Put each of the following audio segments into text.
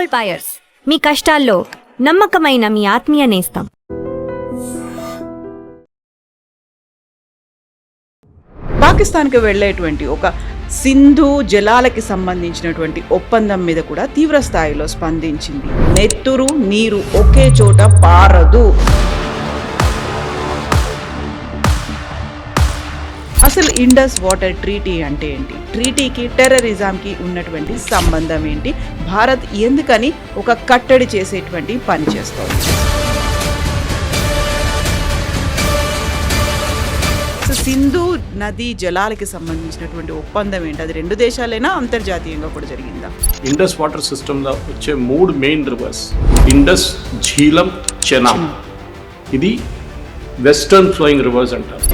Gold buyers, మీ కష్టాల్లో నమ్మకమైన మీ ఆత్మీయ నేస్తం. పాకిస్తాన్కి వెళ్ళేటువంటి ఒక సింధు జలాలకి సంబంధించినటువంటి ఒప్పందం మీద కూడా తీవ్ర స్థాయిలో స్పందించింది. నెత్తురు నీరు ఒకే చోట పారదు. అసలు ఇండస్ వాటర్ ట్రీటీ అంటే ఏంటి? ట్రీటీకి టెర్రరిజంకి ఉన్నటువంటి సంబంధం ఏంటి? భారత్ ఎందుకని ఒక కట్టడి చేసేటువంటి పని చేస్తోంది? సింధు నది జలాలకి సంబంధించినటువంటి ఒప్పందం ఏంటి? అది రెండు దేశాలైనా అంతర్జాతీయంగా కూడా జరిగిందా? ఇండస్ వాటర్ సిస్టంలో వచ్చే 3 మెయిన్ రివర్స్: ఇండస్, ఝీలం, చెనాబ్. ఇది వెస్టర్న్ ఫ్లోయింగ్ రివర్స్ అంటారు.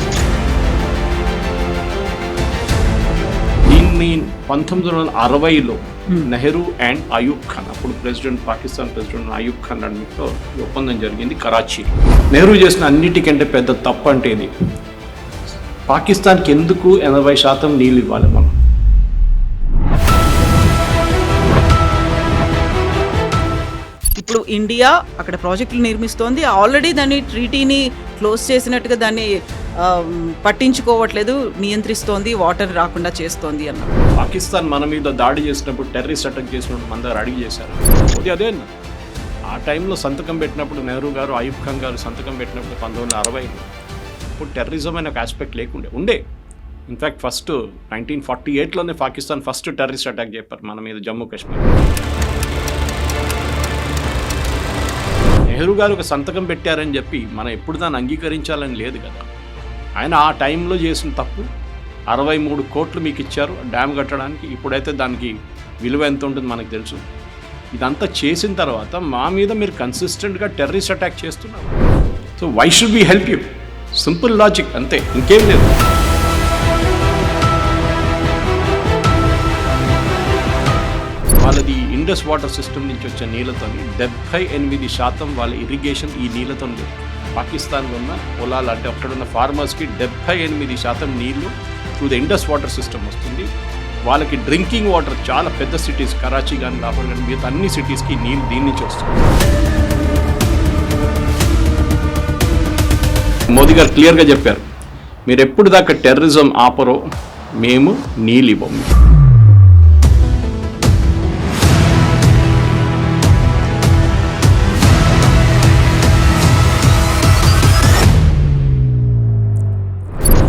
దీన్ని 1960లో నెహ్రూ అండ్ అయూబ్ ఖాన్, అప్పుడు పాకిస్తాన్ ప్రెసిడెంట్ అయూబ్ ఖాన్ నడుమలో ఈ ఒప్పందం జరిగింది కరాచీ. నెహ్రూ చేసిన అన్నిటికంటే పెద్ద తప్పు అంటే ఇది, పాకిస్తాన్కి ఎందుకు 80% నీళ్ళు ఇవ్వాలి మనం? ఇప్పుడు ఇండియా అక్కడ ప్రాజెక్టులు నిర్మిస్తోంది. ఆల్రెడీ దాన్ని ట్రీటీని క్లోజ్ చేసినట్టుగా దాన్ని పట్టించుకోవట్లేదు, నియంత్రిస్తోంది, వాటర్ రాకుండా చేస్తోంది అన్నారు. పాకిస్తాన్ మన మీద దాడి చేసినప్పుడు, టెర్రరిస్ట్ అటాక్ చేసినప్పుడు మన దగ్గర అడిగి చేశారు. అదే ఆ టైంలో సంతకం పెట్టినప్పుడు నెహ్రూ గారు, అయూబ్ ఖాన్ గారు సంతకం పెట్టినప్పుడు 1960లో ఇప్పుడు టెర్రరిజం అనే ఒక ఆస్పెక్ట్ ఉండే. ఇన్ఫ్యాక్ట్ ఫస్ట్ 1948లోనే పాకిస్తాన్ ఫస్ట్ టెర్రరిస్ట్ అటాక్ చెప్పారు మన మీద జమ్మూ కాశ్మీర్. నెహ్రూ గారు ఒక సంతకం పెట్టారని చెప్పి మనం ఎప్పుడు దాన్ని అంగీకరించాలని లేదు కదా. ఆయన ఆ టైంలో చేసిన తప్పు 63 కోట్లు మీకు ఇచ్చారు డ్యామ్ కట్టడానికి. ఇప్పుడైతే దానికి విలువ ఎంత ఉంటుంది మనకు తెలుసు. ఇదంతా చేసిన తర్వాత మా మీద మీరు కన్సిస్టెంట్గా టెర్రరిస్ట్ అటాక్ చేస్తున్నారు. So why should we help you? Simple logic, అంతే, ఇంకేం లేదు. వాళ్ళది ఇండస్ వాటర్ సిస్టమ్ నుంచి వచ్చే నీళ్ళతో 78% వాళ్ళ ఇరిగేషన్ ఈ నీళ్ళతో లేదు. పాకిస్తాన్లో ఉన్న పొలాలు అంటే అక్కడున్న ఫార్మర్స్కి 78% నీళ్లు through the Indus water system వస్తుంది. వాళ్ళకి డ్రింకింగ్ వాటర్ చాలా పెద్ద సిటీస్, కరాచీ కానీ, లాహోర్ కానీ, మిగతా అన్ని సిటీస్కి నీళ్ళు దీని నుంచి వస్తుంది. మోదీ గారు క్లియర్గా చెప్పారు, మీరు ఎప్పుడు దాకా టెర్రరిజం ఆపరో మేము నీళ్ళు ఇవ్వము.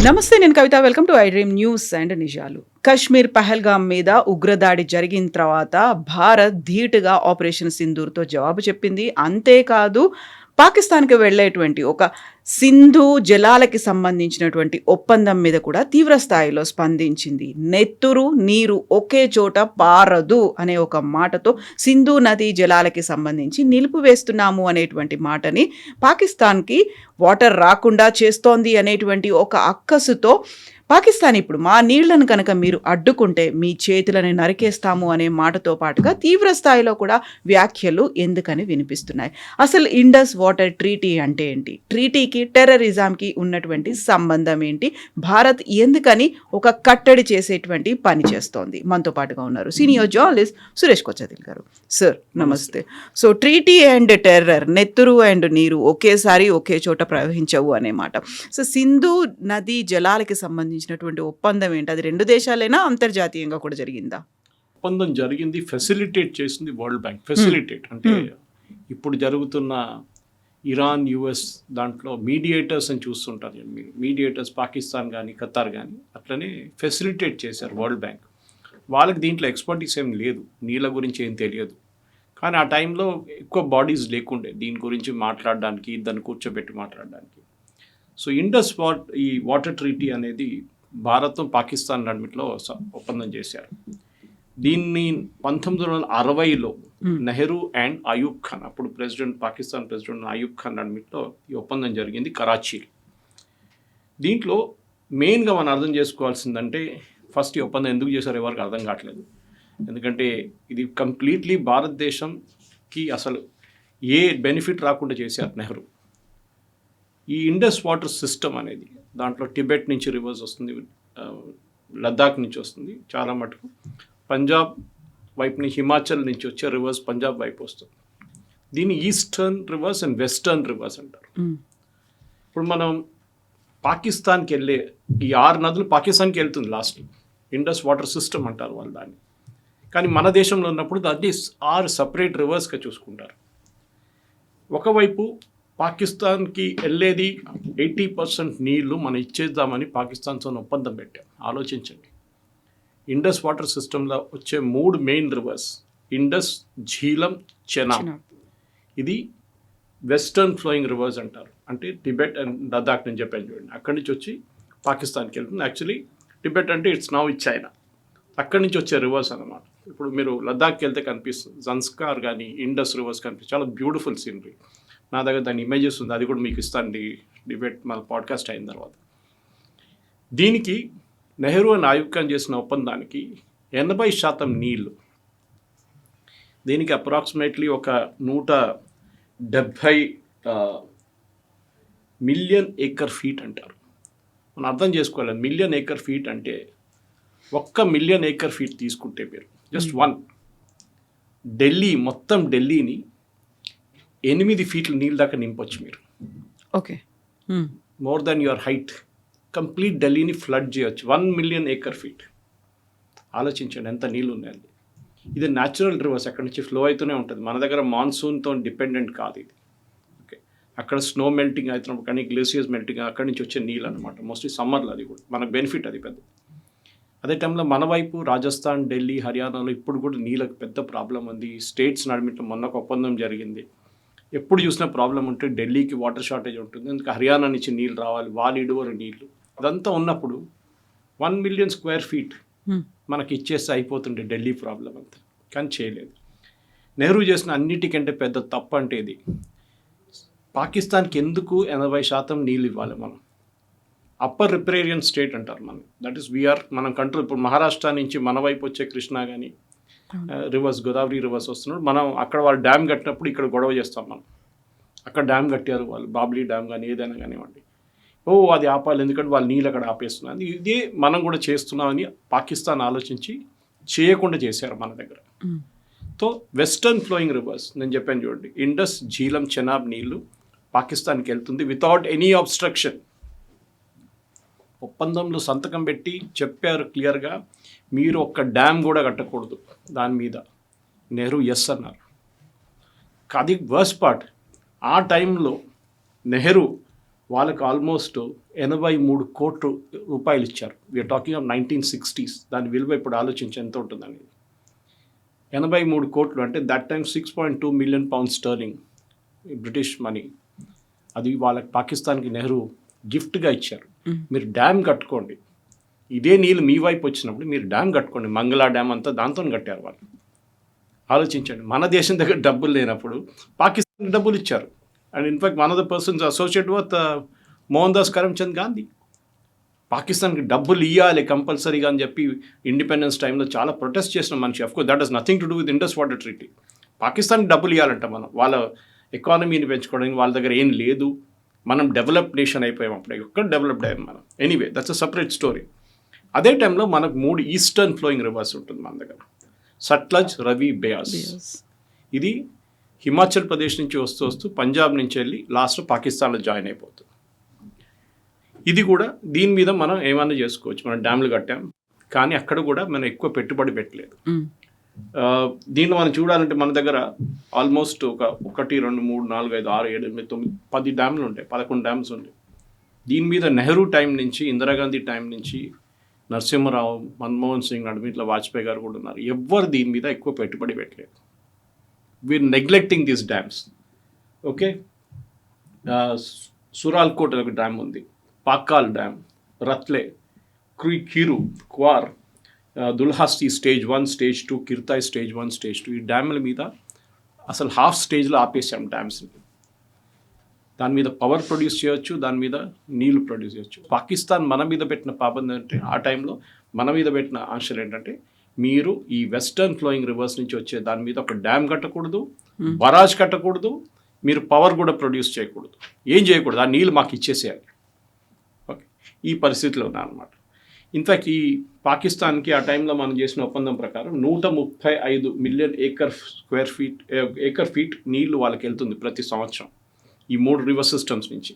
నమస్తే, నేను Kavitha. Welcome to I dream news and నిజాలు. కశ్మీర్ పహల్గామ్ మీద ఉగ్రదాడి జరిగిన తర్వాత భారత్ ధీటుగా ఆపరేషన్ సింధూర్తో జవాబు చెప్పింది. అంతేకాదు, పాకిస్తాన్కి వెళ్ళేటువంటి ఒక సింధు జలాలకి సంబంధించినటువంటి ఒప్పందం మీద కూడా తీవ్ర స్థాయిలో స్పందించింది. నెత్తురు నీరు ఒకే చోట పారదు అనే ఒక మాటతో సింధు నది జలాలకి సంబంధించి నిలిపివేస్తున్నాము అనేటువంటి మాటని, పాకిస్తాన్కి వాటర్ రాకుండా చేస్తోంది అనేటువంటి ఒక అక్కసుతో పాకిస్తాన్ ఇప్పుడు మా నీళ్లను కనుక మీరు అడ్డుకుంటే మీ చేతులను నరికేస్తాము అనే మాటతో పాటుగా తీవ్ర స్థాయిలో కూడా వ్యాఖ్యలు ఎందుకని వినిపిస్తున్నాయి. అసలు ఇండస్ వాటర్ ట్రీటీ అంటే ఏంటి? ట్రీటీకి టెర్రరిజంకి ఉన్నటువంటి సంబంధం ఏంటి? భారత్ ఎందుకని ఒక కట్టడి చేసేటువంటి పని చేస్తోంది? మనతో పాటుగా ఉన్నారు సీనియర్ జర్నలిస్ట్ సురేష్ కొచ్చదిల్ గారు. సార్ నమస్తే. సో ట్రీటీ అండ్ టెర్రర్, నెత్తురు అండ్ నీరు ఒకేసారి ఒకే చోట ప్రవహించవు అనే మాట. సో సింధు నది జలాలకి సంబంధించినటువంటి ఒప్పందం ఏంటి? అది రెండు దేశాలైనా అంతర్జాతీయంగా కూడా జరిగిందా? ఒప్పందం జరిగింది, ఫెసిలిటేట్ చేసింది వరల్డ్ బ్యాంక్. ఫెసిలిటేట్ అంటే ఇప్పుడు జరుగుతున్న ఇరాన్, యుఎస్ దాంట్లో మీడియేటర్స్ అని చూస్తుంటారు. మీడియేటర్స్ పాకిస్తాన్ కానీ, ఖతార్ కానీ, అట్లనే ఫెసిలిటేట్ చేశారు వరల్డ్ బ్యాంక్. వాళ్ళకి దీంట్లో ఎక్స్పర్టీస్ ఏం లేదు, నీళ్ళ గురించి ఏం తెలియదు. కానీ ఆ టైంలో ఎక్కువ బాడీస్ లేకుండే దీని గురించి మాట్లాడడానికి, దాన్ని కూర్చోబెట్టి మాట్లాడడానికి. సో ఇండస్ ఈ వాటర్ ట్రీటీ అనేది భారత్, పాకిస్తాన్ నడుమలో ఒప్పందం చేశారు. దీన్ని 1960లో నెహ్రూ అండ్ అయూబ్ ఖాన్, అప్పుడు పాకిస్తాన్ ప్రెసిడెంట్ అయూబ్ ఖాన్ నడుమలో ఈ ఒప్పందం జరిగింది కరాచీ. దీంట్లో మెయిన్గా మనం అర్థం చేసుకోవాల్సిందంటే, ఫస్ట్ ఈ ఒప్పందం ఎందుకు చేశారు ఎవరికి అర్థం కావట్లేదు. ఎందుకంటే ఇది కంప్లీట్లీ భారతదేశంకి అసలు ఏ బెనిఫిట్ రాకుండా చేశారు నెహ్రూ. ఈ ఇండస్ వాటర్ సిస్టమ్ అనేది దాంట్లో టిబెట్ నుంచి రివర్స్ వస్తుంది, లద్దాఖ్ నుంచి వస్తుంది చాలా మటుకు, పంజాబ్ వైపుని హిమాచల్ నుంచి వచ్చే రివర్స్ పంజాబ్ వైపు వస్తుంది. దీన్ని eastern reverse and western reverse అంటారు. ఇప్పుడు మనం పాకిస్తాన్కి వెళ్ళే ఈ 6 నదులు పాకిస్తాన్కి వెళ్తుంది లాస్ట్, ఇండస్ వాటర్ సిస్టమ్ అంటారు వాళ్ళు దాన్ని. కానీ మన దేశంలో ఉన్నప్పుడు దాన్ని 6 సపరేట్ రివర్స్గా చూసుకుంటారు. ఒకవైపు పాకిస్తాన్కి వెళ్ళేది 80% నీళ్లు మనం ఇచ్చేద్దామని పాకిస్తాన్తో ఒప్పందం పెట్టాం. ఆలోచించండి, ఇండస్ వాటర్ సిస్టంలో వచ్చే 3 మెయిన్ రివర్స్ ఇండస్, ఝీలం, చెనాబ్. ఇది వెస్టర్న్ ఫ్లోయింగ్ రివర్స్ అంటారు. అంటే టిబెట్ అండ్ లదాఖ్ నుంచి చెప్పాను చూడండి, అక్కడి నుంచి వచ్చి పాకిస్తాన్కి వెళ్తుంది. యాక్చువల్లీ టిబెట్ అంటే ఇట్స్ నౌ ఇట్ చైనా. అక్కడి నుంచి వచ్చే రివర్స్ అనమాట. ఇప్పుడు మీరు లదాఖ్కి వెళ్తే కనిపిస్తుంది జన్స్కార్ కానీ ఇండస్ రివర్స్ కనిపిస్తుంది, చాలా బ్యూటిఫుల్ సీనరీ. నా దగ్గర దాని ఇమేజెస్ ఉంది, అది కూడా మీకు ఇస్తాను డిబేట్ మన పాడ్కాస్ట్ అయిన తర్వాత. దీనికి నెహ్రూ అండ్ అయూబ్ ఖాన్ చేసిన ఒప్పందానికి 80% నీళ్లు, దీనికి అప్రాక్సిమేట్లీ ఒక 170 మిలియన్ ఏకర్ ఫీట్ అంటారు. మనం అర్థం చేసుకోవాలి, మిలియన్ ఏకర్ ఫీట్ అంటే 1 మిలియన్ ఏకర్ ఫీట్ తీసుకుంటే మీరు జస్ట్ 1 ఢిల్లీ, మొత్తం ఢిల్లీని 8 ఫీట్ల నీళ్ళ దాకా నింపొచ్చు మీరు. Okay, more than your height complete ఢిల్లీని ఫ్లడ్ చేయొచ్చు 1 మిలియన్ ఏకర్ ఫీట్. ఆలోచించండి ఎంత నీళ్ళు ఉన్నాయండి. ఇది న్యాచురల్ రివర్స్, అక్కడి నుంచి ఫ్లో అవుతూనే ఉంటుంది. మన దగ్గర మాన్సూన్తో డిపెండెంట్ కాదు ఇది. ఓకే, అక్కడ స్నో మెల్టింగ్ అవుతున్నప్పుడు కానీ గ్లేసియర్స్ మెల్టింగ్ అక్కడి నుంచి వచ్చే నీళ్ళు అనమాట. మోస్ట్లీ సమ్మర్లో అది కూడా మనకు బెనిఫిట్ అది పెద్ద. అదే టైంలో మన వైపు రాజస్థాన్, ఢిల్లీ, హర్యానాలో ఇప్పుడు కూడా నీళ్ళకి పెద్ద ప్రాబ్లం ఉంది. స్టేట్స్ నడిమిట మొన్న ఒక ఒప్పందం జరిగింది. ఎప్పుడు చూసినా ప్రాబ్లం ఉంటే ఢిల్లీకి వాటర్ షార్టేజ్ ఉంటుంది, ఎందుకంటే హర్యానా నుంచి నీళ్ళు రావాలి, వాళ్ళు ఇడువరు నీళ్ళు. అదంతా ఉన్నప్పుడు 1 మిలియన్ స్క్వేర్ ఫీట్ మనకి ఇచ్చేస్తే అయిపోతుండే ఢిల్లీ ప్రాబ్లం అంతా. కానీ చేయలేదు. నెహ్రూ చేసిన అన్నిటికంటే పెద్ద తప్పు అంటే ఇది, పాకిస్తాన్కి ఎందుకు 80% నీళ్ళు ఇవ్వాలి మనం? అప్పర్ రిప్రేరియన్ స్టేట్ అంటారు మనం, దట్ ఈస్ వీఆర్ మనం కంట్రోల్. ఇప్పుడు మహారాష్ట్ర నుంచి మన వైపు వచ్చే కృష్ణా కానీ రివర్స్ గోదావరి రివర్స్ వస్తున్నాడు, మనం అక్కడ వాళ్ళు డ్యామ్ కట్టినప్పుడు ఇక్కడ గొడవ చేస్తాం మనం. అక్కడ డ్యామ్ కట్టారు వాళ్ళు, బాబ్లీ డ్యామ్ కానీ ఏదైనా కానివ్వండి, అది ఆపాలి ఎందుకంటే వాళ్ళు నీళ్ళు అక్కడ ఆపేస్తున్నారు. ఇదే మనం కూడా చేస్తున్నామని పాకిస్తాన్ ఆలోచించి చేయకుండా చేశారు మన దగ్గర. సో వెస్టర్న్ ఫ్లోయింగ్ రివర్స్ నేను చెప్పాను చూడండి, ఇండస్, ఝీలం, చెనాబ్ నీళ్లు పాకిస్తాన్కి వెళ్తుంది వితౌట్ ఎనీ అబ్స్ట్రక్షన్. ఒప్పందంలో సంతకం పెట్టి చెప్పారు క్లియర్గా, మీరు ఒక్క డ్యామ్ కూడా కట్టకూడదు దాని మీద. నెహ్రూ ఎస్ అన్నారు. అది వర్స్ట్ పార్ట్, ఆ టైంలో నెహ్రూ వాళ్ళకి ఆల్మోస్ట్ 83 కోట్ల రూపాయలు ఇచ్చారు. We are talking of 1960s. దాని విలువ ఇప్పుడు ఆలోచించి ఎంత ఉంటుందని. 83 కోట్లు అంటే that time 6.2 million pound sterling British money. అది వాళ్ళకి పాకిస్తాన్కి నెహ్రూ గిఫ్ట్గా ఇచ్చారు. మీరు డ్యామ్ కట్టుకోండి, ఇదే నీళ్ళు మీ వైపు వచ్చినప్పుడు మీరు డ్యామ్ కట్టుకోండి. మంగళా డ్యామ్ అంతా దాంతో కట్టారు వాళ్ళు. ఆలోచించండి, మన దేశం దగ్గర డబ్బులు లేనప్పుడు పాకిస్తాన్ డబ్బులు ఇచ్చారు. And in fact one of the persons associate with Mohan Das Karamchand Gandhi. పాకిస్తాన్కి డబ్బులు ఇవ్వాలి కంపల్సరీగా అని చెప్పి ఇండిపెండెన్స్ టైంలో చాలా ప్రొటెస్ట్ చేసిన మనిషి. Of course that has nothing to do with Indus water treaty. పాకిస్తాన్కి డబ్బులు ఇవ్వాలంట మనం, వాళ్ళ ఎకానమీని పెంచుకోవడానికి. వాళ్ళ దగ్గర ఏం లేదు, మనం డెవలప్డ్ నేషన్ అయిపోయాం అప్పుడు, ఎక్కడ డెవలప్డ్ అయ్యాం మనం. Anyway that's a separate story. అదే టైంలో మనకు 3 ఈస్టర్న్ ఫ్లోయింగ్ రివర్స్ ఉంటుంది మన దగ్గర, సట్లజ్, రవి, బయాస్. ఇది హిమాచల్ ప్రదేశ్ నుంచి వస్తూ వస్తూ పంజాబ్ నుంచి వెళ్ళి లాస్ట్ పాకిస్తాన్లో జాయిన్ అయిపోతుంది. ఇది కూడా దీని మీద మనం ఏమైనా చేసుకోవచ్చు. మనం డ్యామ్లు కట్టాం, కానీ అక్కడ కూడా మనం ఎక్కువ పెట్టుబడి పెట్టలేదు. దీన్ని మనం చూడాలంటే మన దగ్గర ఆల్మోస్ట్ ఒక 1, 2, 3, 4, 5, 6, 7, 8, 9, 10 డ్యామ్లు ఉంటాయి, 11 డ్యామ్స్ ఉంటాయి. దీని మీద నెహ్రూ టైం నుంచి, ఇందిరాగాంధీ టైం నుంచి, నరసింహరావు, మన్మోహన్ సింగ్, అడ్మిట్ల వాజ్పేయి గారు కూడా ఉన్నారు. ఎవ్వరు దీని మీద ఎక్కువ పెట్టుబడి పెట్టలేదు. We're neglecting these dams. Okay, Surankote ఒక డ్యామ్ ఉంది, Pakal dam, Ratle, Kiru, Kwar, Dulhasti stage 1, stage 2, Kirthai stage 1, stage 2. ఈ డ్యామ్ల మీద అసలు హాఫ్ స్టేజ్లో ఆపేసాం డ్యామ్స్ని. దాని మీద పవర్ ప్రొడ్యూస్ చేయొచ్చు, దాని మీద నీళ్లు ప్రొడ్యూస్ చేయొచ్చు. పాకిస్తాన్ మన మీద పెట్టిన పాబంది అంటే, ఆ టైంలో మన మీద పెట్టిన ఆంక్షలు ఏంటంటే, మీరు ఈ వెస్టర్న్ ఫ్లోయింగ్ రివర్స్ నుంచి వచ్చే దాని మీద ఒక డ్యామ్ కట్టకూడదు, బరాజ్ కట్టకూడదు, మీరు పవర్ కూడా ప్రొడ్యూస్ చేయకూడదు, ఏం చేయకూడదు, ఆ నీళ్ళు మాకు ఇచ్చేసేయాలి. ఓకే, ఈ పరిస్థితిలో ఉన్నారన్నమాట. ఇన్ఫ్యాక్ట్ ఈ పాకిస్తాన్కి ఆ టైంలో మనం చేసిన ఒప్పందం ప్రకారం 135 మిలియన్ ఏకర్ ఫీట్ నీళ్లు వాళ్ళకి వెళ్తుంది ప్రతి సంవత్సరం ఈ 3 రివర్ సిస్టమ్స్ నుంచి.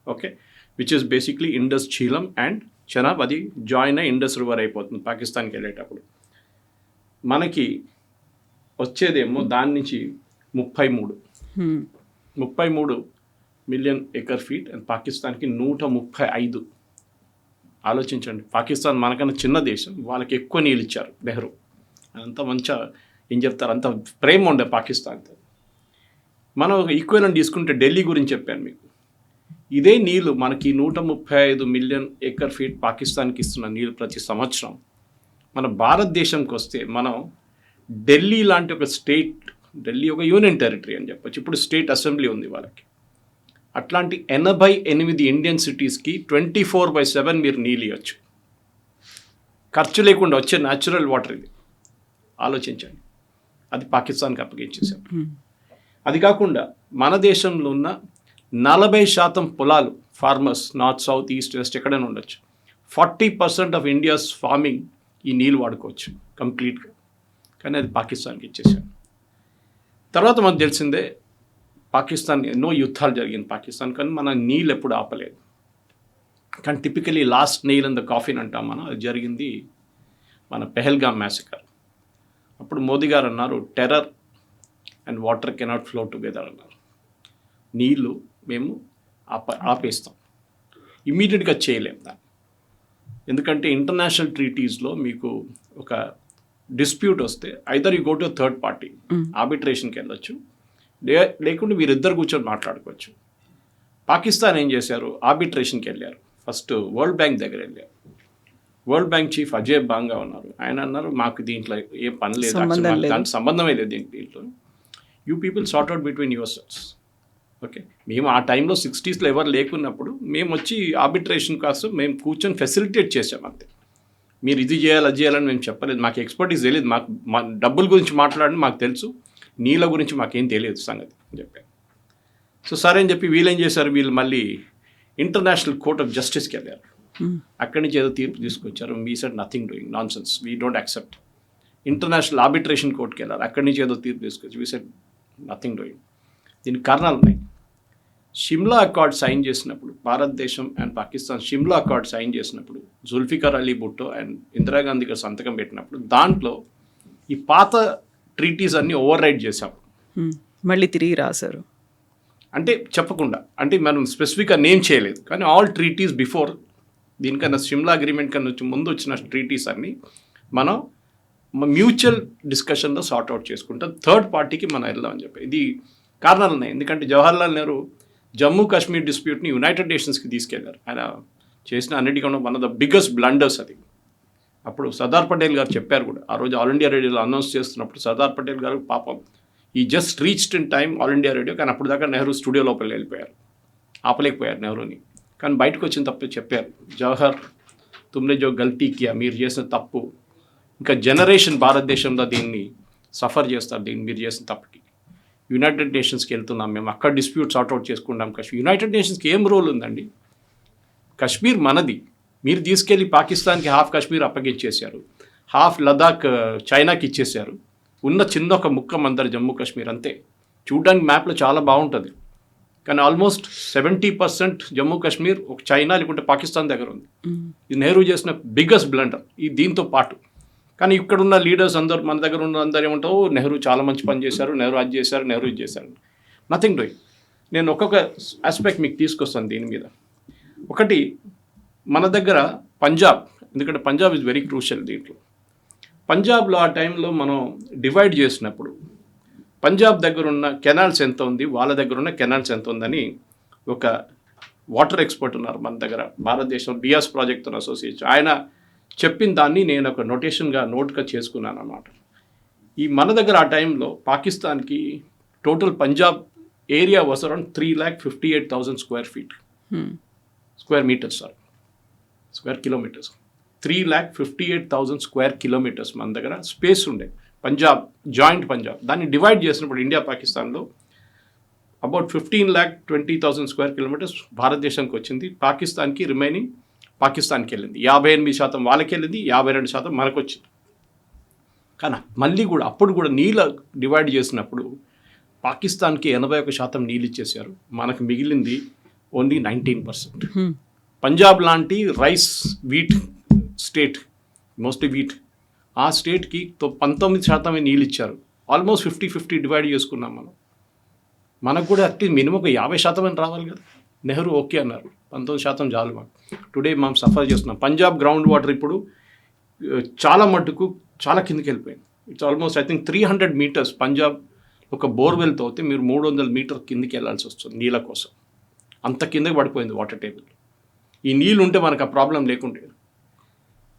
Okay, which is basically Indus, Jhelum and Chenab. అది జాయిన్ అయ్యి ఇండస్ రివర్ అయిపోతుంది పాకిస్తాన్కి వెళ్ళేటప్పుడు. మనకి వచ్చేదేమో దాని నుంచి 33 మిలియన్ ఏకర్ ఫీట్ అండ్ పాకిస్తాన్కి 135. ఆలోచించండి, పాకిస్తాన్ మనకన్నా చిన్న దేశం, వాళ్ళకి ఎక్కువ నీళ్ళు ఇచ్చారు నెహ్రూ. అంత మంచిగా ఏం చెప్తారు, అంత ప్రేమ ఉండే పాకిస్తాన్తో. మనం ఒక ఈక్వెలెంట్ తీసుకుంటే ఢిల్లీ గురించి చెప్పాను మీకు. ఇదే నీళ్ళు మనకి 135 మిలియన్ ఏకర్ ఫీట్ పాకిస్తాన్కి ఇస్తున్న నీళ్ళు ప్రతి సంవత్సరం. మన భారతదేశంకి వస్తే మనం ఢిల్లీ లాంటి ఒక స్టేట్, ఢిల్లీ ఒక యూనియన్ టెరిటరీ అని చెప్పొచ్చు, ఇప్పుడు స్టేట్ అసెంబ్లీ ఉంది వాళ్ళకి. అట్లాంటి 88 ఇండియన్ సిటీస్కి 24/7 మీరు నీళ్ళు ఇవ్వచ్చు, ఖర్చు లేకుండా వచ్చే న్యాచురల్ వాటర్ ఇది. ఆలోచించండి, అది పాకిస్తాన్కి అప్పగించేసాం. అది కాకుండా మన దేశంలో ఉన్న 40% పొలాలు, farmers north, south, east, west ఎక్కడైనా ఉండొచ్చు. 40% ఆఫ్ ఇండియాస్ ఫార్మింగ్ ఈ నీళ్ళు వాడుకోవచ్చు కంప్లీట్గా. కానీ అది పాకిస్తాన్కి ఇచ్చేసాం. తర్వాత మనకు తెలిసిందే, పాకిస్తాన్ ఎన్నో యుద్ధాలు జరిగింది పాకిస్తాన్, కానీ మన నీళ్ళు ఎప్పుడు ఆపలేదు. కానీ typically last nail in the coffin అంటాం మనం, అది జరిగింది మన పెహల్గామ్ మ్యాసకర్. అప్పుడు మోదీ గారు అన్నారు, terror and water cannot flow together అన్నారు. నీళ్ళు మేము ఆపేస్తాం, ఇమ్మీడియట్గా చేయలేం దాన్ని. ఎందుకంటే ఇంటర్నేషనల్ ట్రీటీస్లో మీకు ఒక డిస్ప్యూట్ వస్తే either you go to third party, ఆర్బిట్రేషన్కి వెళ్ళొచ్చు, లేకుంటే వీరిద్దరు కూర్చొని మాట్లాడుకోవచ్చు. పాకిస్తాన్ ఏం చేశారు, ఆర్బిట్రేషన్కి వెళ్ళారు. ఫస్ట్ వరల్డ్ బ్యాంక్ దగ్గర వెళ్ళారు. వరల్డ్ బ్యాంక్ చీఫ్ అజయ్ బాంగా ఉన్నారు. ఆయన అన్నారు, మాకు దీంట్లో ఏం పని లేదు, దానికి సంబంధమే లేదు దీంట్లో. You people sort out between your cells. Okay, మేము ఆ టైంలో 60s ఎవరు లేకున్నప్పుడు మేము వచ్చి ఆర్బిట్రేషన్ కోసం మేము కూర్చొని ఫెసిలిటేట్ చేసాం అంతే. మీరు ఇది చేయాలి, అది చేయాలని మేము చెప్పలేదు, మాకు ఎక్స్పర్టీస్ తెలియదు, మాకు మా డబ్బుల గురించి మాట్లాడని మాకు తెలుసు, నీళ్ళ గురించి మాకేం తెలియదు సంగతి అని చెప్పారు. సో సరే అని చెప్పి వీళ్ళు ఏం చేశారు, వీళ్ళు మళ్ళీ ఇంటర్నేషనల్ కోర్ట్ ఆఫ్ జస్టిస్కి వెళ్ళారు. అక్కడి నుంచి ఏదో తీర్పు తీసుకొచ్చారు. We said nothing doing, nonsense, we don't accept. International arbitration కోర్ట్కి వెళ్ళారు. అక్కడి నుంచి ఏదో తీర్పు తీసుకొచ్చి వీ సెడ్ నథింగ్ డూయింగ్. దీనికి కారణాలు ఉన్నాయి. షిమ్లా అకార్డ్ సైన్ చేసినప్పుడు, భారతదేశం and Pakistan Shimla accord sign చేసినప్పుడు, జుల్ఫికర్ అలీ భుట్టో అండ్ ఇందిరాగాంధీ గారు సంతకం పెట్టినప్పుడు దాంట్లో ఈ పాత ట్రీటీస్ అన్నీ ఓవర్ రైడ్ చేశాం, మళ్ళీ తిరిగి రాశారు. అంటే చెప్పకుండా, అంటే మనం స్పెసిఫిక్గా నేమ్ చేయలేదు, కానీ ఆల్ ట్రీటీస్ బిఫోర్ దీనికన్నా షిమ్లా అగ్రిమెంట్ కన్నా ముందు వచ్చిన ట్రీటీస్ అన్నీ మనం మ్యూచువల్ డిస్కషన్లో సార్ట్ అవుట్ చేసుకుంటాం, థర్డ్ పార్టీకి మనం వెళ్దామని చెప్పి. ఇది కారణాలు ఉన్నాయి. ఎందుకంటే జవహర్లాల్ నెహ్రూ జమ్మూ కాశ్మీర్ డిస్ప్యూట్ని యునైటెడ్ నేషన్స్కి తీసుకెళ్లారు. ఆయన చేసిన అన్నిటికన్నా one of the biggest blunders అది. అప్పుడు సర్దార్ పటేల్ గారు చెప్పారు కూడా, ఆ రోజు ఆల్ ఇండియా రేడియోలో అనౌన్స్ చేస్తున్నప్పుడు సర్దార్ పటేల్ గారు పాపం ఈ just reached in time all India radio, కానీ అప్పుడు దాకా నెహ్రూ స్టూడియో లోపల వెళ్ళిపోయారు, ఆపలేకపోయారు నెహ్రూని. కానీ బయటకు వచ్చిన తప్పు చెప్పారు, జవహర్ తుమ్నే జో గల్తీ కియా, మీరు చేసిన తప్పు ఇంకా జనరేషన్ భారతదేశంలో దీన్ని సఫర్ చేస్తారు, దీన్ని మీరు చేసిన తప్పుకి. యునైటెడ్ నేషన్స్కి వెళ్తున్నాం మేము, అక్కడ డిస్ప్యూట్ సార్ట్అవుట్ చేసుకుంటాం కాశ్మీర్. యునైటెడ్ నేషన్స్కి ఏం రోల్ ఉందండి? కాశ్మీర్ మనది, మీరు తీసుకెళ్ళి పాకిస్తాన్కి హాఫ్ కాశ్మీర్ అప్పగించేశారు, హాఫ్ లదాఖ్ చైనాకి ఇచ్చేశారు, ఉన్న చిన్న ఒక ముక్క మందరు జమ్మూ కాశ్మీర్ అంతే. చూడడానికి మ్యాప్లో చాలా బాగుంటుంది, కానీ ఆల్మోస్ట్ 70% జమ్మూ కాశ్మీర్ ఒక చైనా లేకుంటే పాకిస్తాన్ దగ్గర ఉంది. ఇది నెహ్రూ చేసిన బిగ్గెస్ట్ బ్లండర్ ఈ దీంతో పాటు. కానీ ఇక్కడున్న లీడర్స్ అందరూ, మన దగ్గర ఉన్న అందరూ ఏమంటావు, నెహ్రూ చాలా మంచి పని చేశారు, నెహ్రూ అది చేశారు, నెహ్రూ ఇది చేశారు. Nothing doing. నేను ఒక్కొక్క ఆస్పెక్ట్ మీకు తీసుకొస్తాను దీని మీద. ఒకటి, మన దగ్గర పంజాబ్, ఎందుకంటే పంజాబ్ ఇస్ వెరీ క్రూషియల్ దీంట్లో. పంజాబ్లో ఆ టైంలో మనం డివైడ్ చేసినప్పుడు పంజాబ్ దగ్గర ఉన్న కెనాల్స్ ఎంత ఉంది, వాళ్ళ దగ్గర ఉన్న కెనాల్స్ ఎంత ఉందని ఒక వాటర్ ఎక్స్పర్ట్ ఉన్నారు మన దగ్గర, భారతదేశం బియాస్ ప్రాజెక్ట్ అసోసియేషన్. ఆయన చెప్పిన దాన్ని నేను ఒక నోట్గా చేసుకున్నాను అన్నమాట. ఈ మన దగ్గర ఆ టైంలో పాకిస్తాన్కి total Punjab area was around 3,58,000 square metres, square kilometres. 3,58,000 square kilometres మన దగ్గర స్పేస్ ఉండే పంజాబ్, జాయింట్ పంజాబ్. దాన్ని డివైడ్ చేసినప్పుడు ఇండియా పాకిస్తాన్లో అబౌట్ 15,20,000 స్క్వేర్ కిలోమీటర్స్ భారతదేశానికి వచ్చింది, పాకిస్తాన్కి రిమైనింగ్ పాకిస్తాన్కి వెళ్ళింది, 58% వాళ్ళకి వెళ్ళింది, 52% మనకు వచ్చింది. కానీ మళ్ళీ కూడా అప్పుడు కూడా నీళ్ళ డివైడ్ చేసినప్పుడు పాకిస్తాన్కి 81% నీళ్ళు ఇచ్చేసారు, మనకు మిగిలింది ఓన్లీ 19%. పంజాబ్ లాంటి rice wheat state, mostly wheat, ఆ స్టేట్కి 19% నీళ్ళు ఇచ్చారు. ఆల్మోస్ట్ 50-50 డివైడ్ చేసుకున్నాం మనం. మనకు కూడా అట్లీస్ట్ మినిమం ఒక 50% అని రావాలి కదా. నెహ్రూ ఓకే అన్నారు, 19% చాలు మాకు. టుడే మనం సఫర్ చేస్తున్నాం. పంజాబ్ గ్రౌండ్ వాటర్ ఇప్పుడు చాలా మట్టుకు చాలా కిందకి వెళ్ళిపోయింది. It's almost I think 300 meters. Punjab ఒక బోర్వెల్తో అయితే మీరు 300 meter కిందకి వెళ్ళాల్సి వస్తుంది నీళ్ళ కోసం. అంత కిందకి పడిపోయింది వాటర్ టేబుల్. ఈ నీళ్ళు ఉంటే మనకు ఆ ప్రాబ్లం లేకుండే.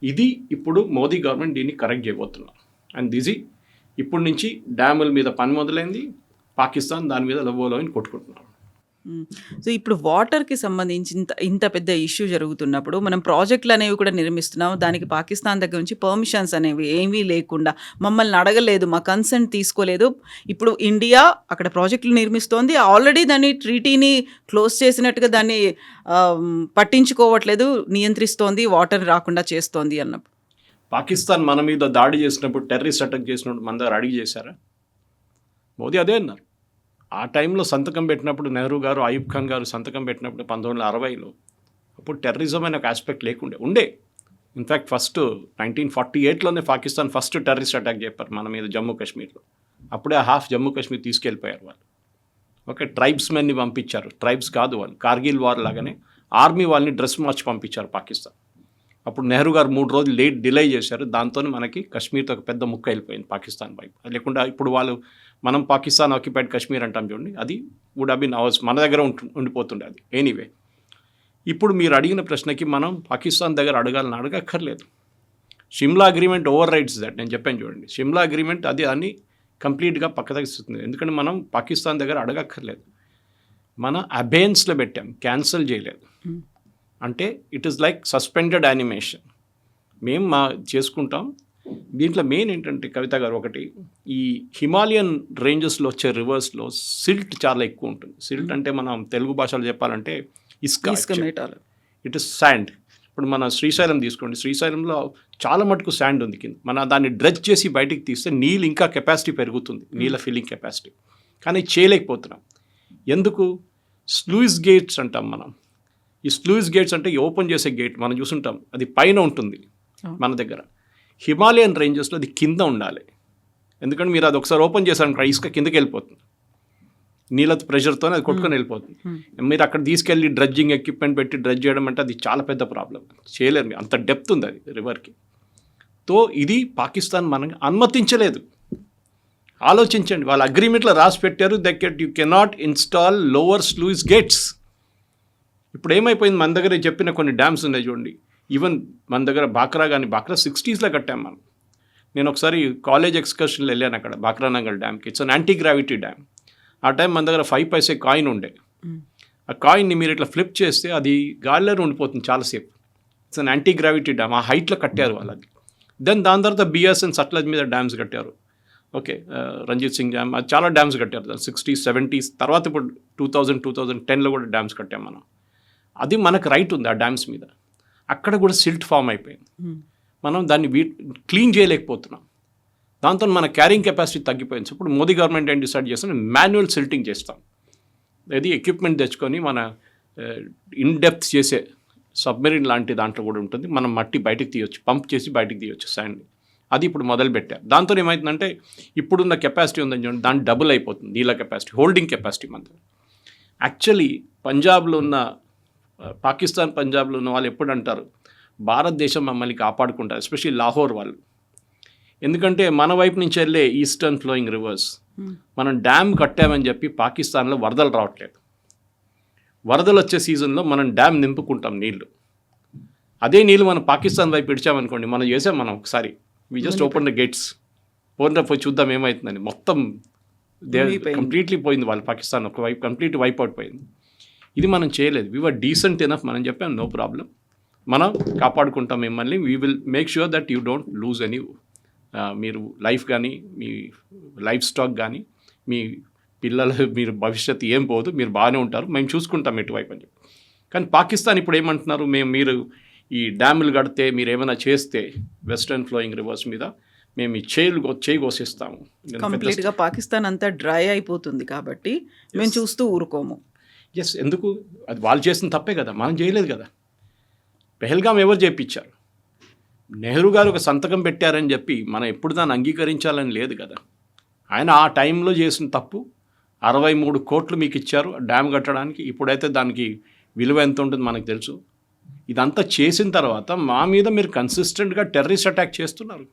ఇది ఇప్పుడు మోదీ గవర్నమెంట్ దీన్ని కరెక్ట్ చేయబోతున్నారు. అండ్ దిజీ ఇప్పటి నుంచి డ్యాముల మీద పని మొదలైంది, పాకిస్తాన్ దాని మీద లవోలోని కొట్టుకుంటున్నారు. సో ఇప్పుడు వాటర్కి సంబంధించి ఇంత పెద్ద ఇష్యూ జరుగుతున్నప్పుడు మనం ప్రాజెక్టులు అనేవి కూడా నిర్మిస్తున్నాం, దానికి పాకిస్తాన్ దగ్గర నుంచి పర్మిషన్స్ అనేవి ఏమీ లేకుండా, మమ్మల్ని అడగలేదు, మా కన్సెంట్ తీసుకోలేదు. ఇప్పుడు ఇండియా అక్కడ ప్రాజెక్టులు నిర్మిస్తోంది, ఆల్రెడీ దాన్ని ట్రీటీని క్లోజ్ చేసినట్టుగా దాన్ని పట్టించుకోవట్లేదు, నియంత్రిస్తోంది, వాటర్ రాకుండా చేస్తోంది అన్నప్పుడు. పాకిస్తాన్ మన మీద దాడి చేసినప్పుడు, టెర్రరిస్ట్ అటాక్ చేసినప్పుడు మన దగ్గర అడిగి చేశారా? మోదీ అదే అన్నారు. ఆ టైంలో సంతకం పెట్టినప్పుడు నెహ్రూ గారు, అయూబ్ ఖాన్ గారు సంతకం పెట్టినప్పుడు 1960లో అప్పుడు టెర్రరిజం అనే ఒక ఆస్పెక్ట్ ఉండే. ఇన్ఫ్యాక్ట్ ఫస్ట్ 1948లోనే పాకిస్తాన్ ఫస్ట్ టెర్రరిస్ట్ అటాక్ చెప్పారు మన మీద జమ్మూ కాశ్మీర్లో. అప్పుడే హాఫ్ జమ్మూ కాశ్మీర్ తీసుకెళ్ళిపోయారు వాళ్ళు. ఓకే, ట్రైబ్స్మెన్ని పంపించారు, ట్రైబ్స్ కాదు వాళ్ళు, కార్గిల్ వార్ లాగానే ఆర్మీ వాళ్ళని డ్రెస్ మార్చి పంపించారు పాకిస్తాన్. అప్పుడు నెహ్రూ గారు 3 రోజులు డిలే చేశారు, దాంతో మనకి కాశ్మీర్తో ఒక పెద్ద ముక్క వెళ్ళిపోయింది పాకిస్తాన్ వైపు. లేకుండా ఇప్పుడు మనం పాకిస్తాన్ ఆక్యుపైడ్ కాశ్మీర్ అంటాం చూడండి, అది వుడ్ హ్యావ్ బీన్ అవర్స్, మన దగ్గర ఉండిపోతుండే అది. ఎనీవే, ఇప్పుడు మీరు అడిగిన ప్రశ్నకి మనం పాకిస్తాన్ దగ్గర అడగక్కర్లేదు. Shimla agreement overrides that. నేను చెప్పాను చూడండి, షిమ్లా అగ్రిమెంట్ అది అని కంప్లీట్గా పక్కదగిస్తుంది. ఎందుకంటే మనం పాకిస్తాన్ దగ్గర అడగక్కర్లేదు. మన అబేన్స్లో పెట్టాం, క్యాన్సిల్ చేయలేదు. అంటే it is like suspended animation. మేము చేసుకుంటాం. దీంట్లో మెయిన్ ఏంటంటే కవిత గారు, ఒకటి ఈ హిమాలయన్ రేంజెస్లో వచ్చే రివర్స్లో సిల్ట్ చాలా ఎక్కువ ఉంటుంది. సిల్ట్ అంటే మనం తెలుగు భాషలో చెప్పాలంటే ఇసుక. It is sand. ఇప్పుడు మన శ్రీశైలం తీసుకోండి, శ్రీశైలంలో చాలా మటుకు శాండ్ ఉంది కింద. మన దాన్ని డ్రెజ్ చేసి బయటికి తీస్తే నీళ్ళు ఇంకా కెపాసిటీ పెరుగుతుంది, నీళ్ళ ఫిల్లింగ్ కెపాసిటీ. కానీ చేయలేకపోతున్నాం. ఎందుకు? స్లూయిస్ గేట్స్ అంటాం మనం. ఈ స్లూయిస్ గేట్స్ అంటే ఓపెన్ చేసే గేట్ మనం చూసుంటాం, అది పైన ఉంటుంది మన దగ్గర. హిమాలయన్ రేంజెస్లో అది కింద ఉండాలి. ఎందుకంటే మీరు అది ఒకసారి ఓపెన్ చేశారనుకో, ఇసుక కిందకి వెళ్ళిపోతుంది, నీళ్ళ ప్రెషర్తోనే అది కొట్టుకొని వెళ్ళిపోతుంది. మీరు అక్కడ తీసుకెళ్ళి డ్రెడ్జింగ్ ఎక్విప్మెంట్ పెట్టి డ్రెడ్జ్ చేయడం అంటే అది చాలా పెద్ద ప్రాబ్లం, చేయలేరు. అంత డెప్త్ ఉంది అది రివర్కి. తో ఇది పాకిస్తాన్ మనకి అనుమతించలేదు. ఆలోచించండి, వాళ్ళ అగ్రిమెంట్లో రాసి పెట్టారు that you cannot install lower sluice gates. ఇప్పుడు ఏమైపోయింది, మన దగ్గర చెప్పిన కొన్ని డ్యామ్స్ ఉన్నాయి చూడండి. ఈవెన్ మన దగ్గర బాక్రా 60sలో కట్టాం మనం. నేను ఒకసారి కాలేజ్ ఎక్స్కర్షన్లో వెళ్ళాను అక్కడ బాక్రానంగల్ డ్యామ్కి. It's an anti gravity dam. ఆ టైం మన దగ్గర 5 పైసే కాయిన్ ఉండే. ఆ కాయిన్ని మీరు ఇట్లా ఫ్లిప్ చేస్తే అది గాలిలో ఉండిపోతుంది చాలాసేపు. It's an anti gravity dam. ఆ హైట్లో కట్టారు వాళ్ళది. దాని తర్వాత బిఎస్ఎన్ సట్లజ్ మీద డ్యామ్స్ కట్టారు. ఓకే, రంజిత్ సింగ్ డ్యామ్, అది చాలా డ్యామ్స్ కట్టారు 60s, 70s. తర్వాత ఇప్పుడు 2010లో కూడా డ్యామ్స్ కట్టాం మనం. అది మనకు రైట్ ఉంది ఆ డ్యామ్స్ మీద. అక్కడ కూడా సిల్ట్ ఫామ్ అయిపోయింది. మనం దాన్ని క్లీన్ చేయలేకపోతున్నాం. దాంతో మన క్యారింగ్ కెపాసిటీ తగ్గిపోయింది. ఇప్పుడు మోదీ గవర్నమెంట్ ఏం డిసైడ్ చేస్తాం, మాన్యువల్ సిల్టింగ్ చేస్తాం. అది ఎక్విప్మెంట్ తెచ్చుకొని మన ఇన్డెప్త్ చేసే సబ్మెరీన్ లాంటి దాంట్లో కూడా ఉంటుంది. మనం మట్టి బయటకు తీయొచ్చు, పంప్ చేసి బయటకు తీయొచ్చు శాండ్ని. అది ఇప్పుడు మొదలుపెట్టారు. దాంతో ఏమవుతుందంటే ఇప్పుడున్న కెపాసిటీ ఉందని చూడండి, దాన్ని డబుల్ అయిపోతుంది నీళ్ళ కెపాసిటీ, హోల్డింగ్ కెపాసిటీ మన. యాక్చువల్లీ పంజాబ్లో ఉన్న పాకిస్తాన్ పంజాబ్లో ఉన్న వాళ్ళు ఎప్పుడు అంటారు, భారతదేశం మమ్మల్ని కాపాడుకుంటారు, ఎస్పెషల్లీ లాహోర్ వాళ్ళు. ఎందుకంటే మన వైపు నుంచి వెళ్ళే ఈస్టర్న్ ఫ్లోయింగ్ రివర్స్, మనం డ్యామ్ కట్టామని చెప్పి పాకిస్తాన్లో వరదలు రావట్లేదు. వరదలు వచ్చే సీజన్లో మనం డ్యామ్ నింపుకుంటాం నీళ్లు. అదే నీళ్ళు మనం పాకిస్తాన్ వైపు ఇడిచామనుకోండి, మనం చేసాం మనం ఒకసారి, we just open the gates, పోయి చూద్దాం ఏమవుతుందని. మొత్తం కంప్లీట్లీ పోయింది వాళ్ళు, పాకిస్తాన్ ఒక వైపు కంప్లీట్ వైప్ అవుట్ పోయింది. ఇది మనం చేయలేదు. We were decent enough. మనం చెప్పాం నో ప్రాబ్లం, మనం కాపాడుకుంటాం మిమ్మల్ని. We will make sure that you don't lose any, మీరు లైఫ్ కానీ మీ లైఫ్ స్టాక్ కానీ మీ మీరు భవిష్యత్తు ఏం పోదు, మీరు బాగానే ఉంటారు, మేము చూసుకుంటాం ఎటువైపు అని చెప్పి. కానీ పాకిస్తాన్ ఇప్పుడు ఏమంటున్నారు, మీరు ఈ డ్యాములు కడితే మీరు ఏమైనా చేస్తే వెస్టర్న్ ఫ్లోయింగ్ రివర్స్ మీద మేము ఈ చేయి కోసిస్తాము. కంప్లీట్గా పాకిస్తాన్ అంతా డ్రై అయిపోతుంది కాబట్టి మేము చూస్తూ ఊరుకోము. ఎస్, ఎందుకు? అది వాళ్ళు చేసిన తప్పే కదా, మనం చేయలేదు కదా. పెహల్గాం ఎవరు చేయించారు? నెహ్రూ గారు ఒక సంతకం పెట్టారని చెప్పి మనం ఎప్పుడు దాన్ని అంగీకరించాలని లేదు కదా. ఆయన ఆ టైంలో చేసిన తప్పు 63 కోట్లు మీకు ఇచ్చారు డ్యామ్ కట్టడానికి. ఇప్పుడైతే దానికి విలువ ఎంత ఉంటుంది మనకు తెలుసు. ఇదంతా చేసిన తర్వాత మా మీద మీరు కన్సిస్టెంట్గా టెర్రరిస్ట్ అటాక్ చేస్తున్నారు.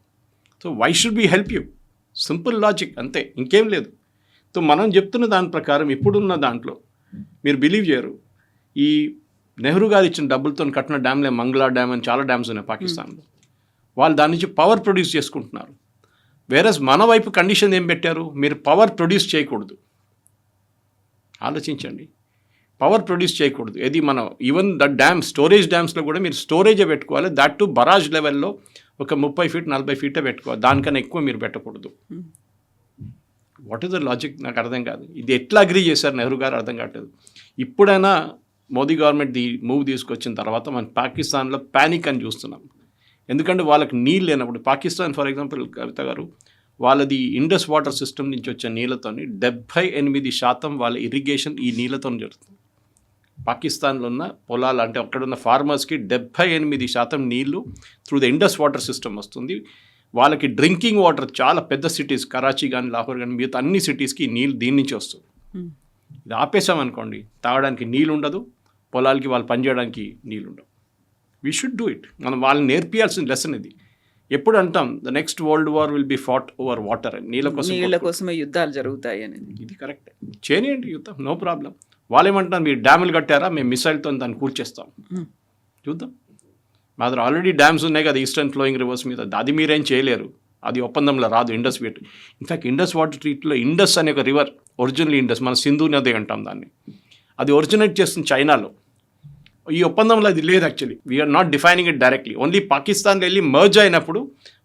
So why should be help you? Simple logic అంతే, ఇంకేం లేదు. సో మనం చెప్తున్న దాని ప్రకారం ఇప్పుడున్న దాంట్లో మీరు బిలీవ్ చేయరు, ఈ నెహ్రూ గారు ఇచ్చిన డబ్బులతో కట్టిన డ్యామ్లే మంగళా డ్యామ్ అని చాలా డ్యామ్స్ ఉన్నాయి పాకిస్తాన్లో. వాళ్ళు దాని నుంచి పవర్ ప్రొడ్యూస్ చేసుకుంటున్నారు. వేరస్ మన వైపు కండిషన్ ఏం పెట్టారు? మీరు పవర్ ప్రొడ్యూస్ చేయకూడదు. ఆలోచించండి, పవర్ ప్రొడ్యూస్ చేయకూడదు. ఇది మనం ఈవెన్ ద డ్యామ్ స్టోరేజ్ డ్యామ్స్లో కూడా మీరు స్టోరేజే పెట్టుకోవాలి. దట్ టు బరాజ్ లెవెల్లో ఒక 30 ఫీట్ 40 ఫీటే పెట్టుకోవాలి, దానికన్నా ఎక్కువ మీరు పెట్టకూడదు. What is the logic? నాకు అర్థం కాదు. ఇది ఎట్లా అగ్రీ చేశారు నెహ్రూ గారు అర్థం కావట్లేదు. ఇప్పుడైనా మోదీ గవర్నమెంట్ మూవ్ తీసుకొచ్చిన తర్వాత మనం పాకిస్తాన్లో ప్యానిక్ అని చూస్తున్నాం. ఎందుకంటే వాళ్ళకి నీళ్ళు లేనప్పుడు పాకిస్తాన్ ఫర్ ఎగ్జాంపుల్ కవిత గారు, వాళ్ళది ఇండస్ వాటర్ సిస్టమ్ నుంచి వచ్చే నీళ్ళతో 78% వాళ్ళ ఇరిగేషన్ ఈ నీళ్ళతో జరుగుతుంది. పాకిస్తాన్లో ఉన్న పొలాలు అంటే అక్కడున్న ఫార్మర్స్కి 78% నీళ్లు through the Indus water system వస్తుంది. వాళ్ళకి డ్రింకింగ్ వాటర్ చాలా పెద్ద సిటీస్, కరాచీ కానీ లాహోర్ కానీ మిగతా అన్ని సిటీస్కి నీళ్ళు దీని నుంచి వస్తుంది. ఇది ఆపేసామనుకోండి, తాగడానికి నీళ్ళు ఉండదు, పొలాలకి వాళ్ళు పనిచేయడానికి నీళ్ళు ఉండవు. We should do it. మనం వాళ్ళని నేర్పియాల్సిన లెసన్ ఇది. ఎప్పుడు అంటాం the next world war will be fought over water అని, నీళ్ళ కోసమే యుద్ధాలు జరుగుతాయి అనేది. ఇది కరెక్ట్, చేయనియండి యుద్ధం, నో ప్రాబ్లం. వాళ్ళు ఏమంటున్నారు, మీరు డ్యాములు కట్టారా, మేము మిసైల్తో దాన్ని కూర్చేస్తాం, చూద్దాం. మా దగ్గర ఆల్రెడీ డ్యామ్స్ ఉన్నాయి కదా ఈస్టర్న్ ఫ్లోయింగ్ రివర్స్ మీద, అది మీరేం చేయలేరు, అది ఒప్పందంలో రాదు. ఇండస్ వీట్ ఇన్ఫ్యాక్ట్ ఇండస్ వాటర్ ట్రీట్లో ఇండస్ అనే ఒక రివర్, ఒరిజినల్ ఇండస్, మన సింధు నది అంటాం దాన్ని, అది ఒరిజినేట్ చేస్తుంది చైనాలో. ఈ ఒప్పందంలో అది లేదు actually. We are not defining it directly. Only పాకిస్తాన్లో వెళ్ళి మర్జ్ అయినప్పుడు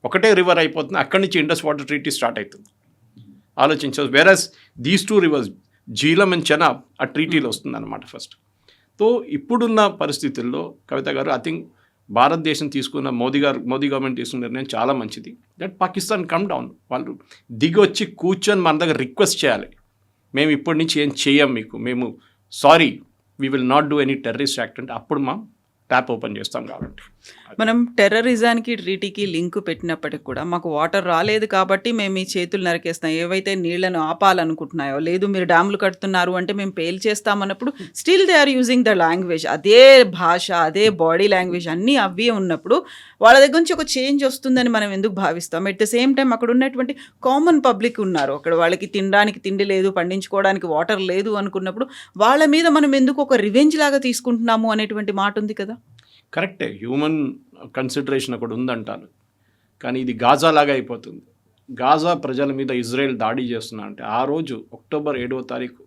ఒకటే రివర్ అయిపోతుంది, అక్కడి నుంచి ఇండస్ వాటర్ ట్రీటీ స్టార్ట్ అవుతుంది. ఆలోచించవచ్చు. Whereas these 2 rivers Jhelum and Chenab ఆ ట్రీటీలో వస్తుంది అనమాట ఫస్ట్. సో ఇప్పుడున్న పరిస్థితుల్లో కవిత గారు, ఐ థింక్ భారతదేశం తీసుకున్న మోదీ గవర్నమెంట్ తీసుకున్న నిర్ణయం చాలా మంచిది. దట్ పాకిస్తాన్ కమ్ డౌన్, వాళ్ళు దిగి వచ్చి కూర్చొని మన దగ్గర రిక్వెస్ట్ చేయాలి, మేము ఇప్పటి నుంచి ఏం చేయం మీకు, మేము sorry we will not do any terrorist act అంటే అప్పుడు మనం ట్యాప్ ఓపెన్ చేస్తాం. కాబట్టి మనం టెర్రరిజానికి ట్రీటీకి లింక్ పెట్టినప్పటికి కూడా మాకు వాటర్ రాలేదు కాబట్టి మేము ఈ చేతులు నరికేస్తాం, ఏవైతే నీళ్లను ఆపాలనుకుంటున్నాయో, లేదు మీరు డ్యాములు కడుతున్నారు అంటే మేము పేల్ చేస్తామన్నప్పుడు still they are using the language, అదే భాష, అదే బాడీ లాంగ్వేజ్ అన్నీ అవే ఉన్నప్పుడు వాళ్ళ దగ్గర నుంచి ఒక చేంజ్ వస్తుందని మనం ఎందుకు భావిస్తాం? ఎట్ ద సేమ్ టైం అక్కడ ఉన్నటువంటి కామన్ పబ్లిక్ ఉన్నారు, అక్కడ వాళ్ళకి తినడానికి తిండి లేదు, పండించుకోవడానికి వాటర్ లేదు అనుకున్నప్పుడు వాళ్ళ మీద మనం ఎందుకు ఒక రివెంజ్ లాగా తీసుకుంటున్నాము అనేటువంటి మాట ఉంది కదా. కరెక్టే, హ్యూమన్ కన్సిడరేషన్ అక్కడ ఉందంటాను. కానీ ఇది గాజా లాగా అయిపోతుంది. గాజా ప్రజల మీద ఇజ్రాయెల్ దాడి చేస్తున్నా అంటే, ఆ రోజు అక్టోబర్ 7వ తారీఖు